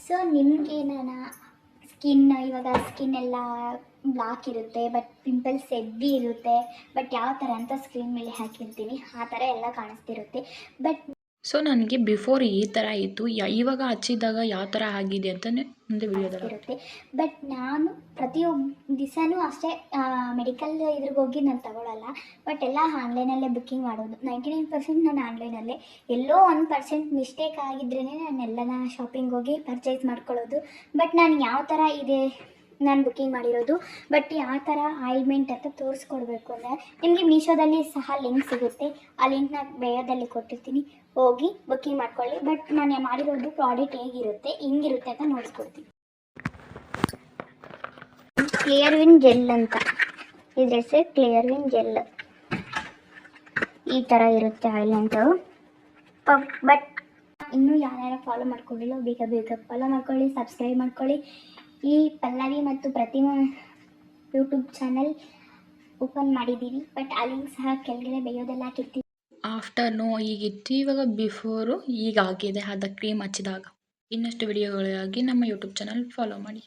So ನಿಮಗೆ ನಾನು skin ಎಲ್ಲ ಬ್ಲಾಕ್ ಇರುತ್ತೆ, ಬಟ್ ಪಿಂಪಲ್ಸ್ ಹೆವಿ ಇರುತ್ತೆ, ಬಟ್ ಯಾವ ಥರ ಅಂತ ಸ್ಕ್ರೀನ್ ಮೇಲೆ ಹಾಕಿರ್ತೀನಿ ಆ ಥರ ಎಲ್ಲ ಕಾಣಿಸ್ತಿರುತ್ತೆ. ಬಟ್ ಸೊ ನನಗೆ ಬಿಫೋರ್ ಈ ಥರ ಇತ್ತು, ಇವಾಗ ಹಚ್ಚಿದಾಗ ಯಾವ ಥರ ಆಗಿದೆ ಅಂತ ಮುಂದೆ ವಿಡಿಯೋದಲ್ಲಿ ಇರುತ್ತೆ. ಬಟ್ ನಾನು ಪ್ರತಿಯೊಂದು ದಿವಸನೂ ಅಷ್ಟೇ ಮೆಡಿಕಲ್ ಇದ್ರಿಗೆ ಹೋಗಿ ನಾನು ತಗೊಳ್ಳಲ್ಲ, ಬಟ್ ಎಲ್ಲ ಆನ್ಲೈನಲ್ಲೇ ಬುಕ್ಕಿಂಗ್ ಮಾಡೋದು. 99% ನಾನು ಆನ್ಲೈನಲ್ಲೇ. ಎಲ್ಲೋ 1% ಮಿಸ್ಟೇಕ್ ಆಗಿದ್ರೇ ನಾನು ಎಲ್ಲನ ಶಾಪಿಂಗ್ ಹೋಗಿ ಪರ್ಚೇಸ್ ಮಾಡ್ಕೊಳ್ಳೋದು. ಬಟ್ ನಾನು ಯಾವ ಥರ ಇದೆ ನಾನು ಬುಕ್ಕಿಂಗ್ ಮಾಡಿರೋದು, ಬಟ್ ಯಾವ ಥರ ಆಯಿಲ್ಮೆಂಟ್ ಅಂತ ತೋರಿಸ್ಕೊಡ್ಬೇಕು ಅಂದರೆ ನಿಮಗೆ ಮೀಶೋದಲ್ಲಿ ಸಹ ಲಿಂಕ್ ಸಿಗುತ್ತೆ. ಆ ಲಿಂಕ್ನ ಬೇಯೋದಲ್ಲಿ ಕೊಟ್ಟಿರ್ತೀನಿ, ಹೋಗಿ ಬುಕ್ಕಿಂಗ್ ಮಾಡ್ಕೊಳ್ಳಿ. ಬಟ್ ನಾನು ಮಾಡಿರೋದು ಪ್ರಾಡಕ್ಟ್ ಹಿಂಗಿರುತ್ತೆ ಅಂತ ನೋಡಿಸ್ಕೊಡ್ತೀನಿ. ಕ್ಲಿಯರ್ ವಿನ್ ಜೆಲ್ ಅಂತ ಇದ್ರ ಹೆಸರು, ಕ್ಲಿಯರ್ ವಿನ್ ಜೆಲ್. ಈ ಥರ ಇರುತ್ತೆ ಆಯಿಲ್ಮೆಂಟು. ಬಟ್ ಇನ್ನೂ ಯಾರ್ಯಾರು ಫಾಲೋ ಮಾಡ್ಕೊಳ್ಳಿಲ್ಲ ಬೇಗ ಫಾಲೋ ಮಾಡ್ಕೊಳ್ಳಿ, ಸಬ್ಸ್ಕ್ರೈಬ್ ಮಾಡ್ಕೊಳ್ಳಿ. ಈ ಪಲ್ಲವಿ ಮತ್ತು ಪ್ರತಿಮಾ ಯೂಟ್ಯೂಬ್ ಚಾನಲ್ ಓಪನ್ ಮಾಡಿದ್ದೀವಿ, ಬಟ್ ಆ ಲಿಂಕ್ ಸಹ ಕೆಳಗಡೆ ಬೇಯೋದೆಲ್ಲ ಹಾಕಿರ್ತೀವಿ. ಆಫ್ಟರ್ನೂ ಈಗಿತ್ತು, ಇವಾಗ ಬಿಫೋರು ಈಗಾಗಿದೆ. ಅದ ಕ್ರೀಮ್ ಹಚ್ಚಿದಾಗ ಇನ್ನಷ್ಟು ವಿಡಿಯೋಗಳಿಗಾಗಿ ನಮ್ಮ ಯೂಟ್ಯೂಬ್ ಚಾನಲ್ ಫಾಲೋ ಮಾಡಿ.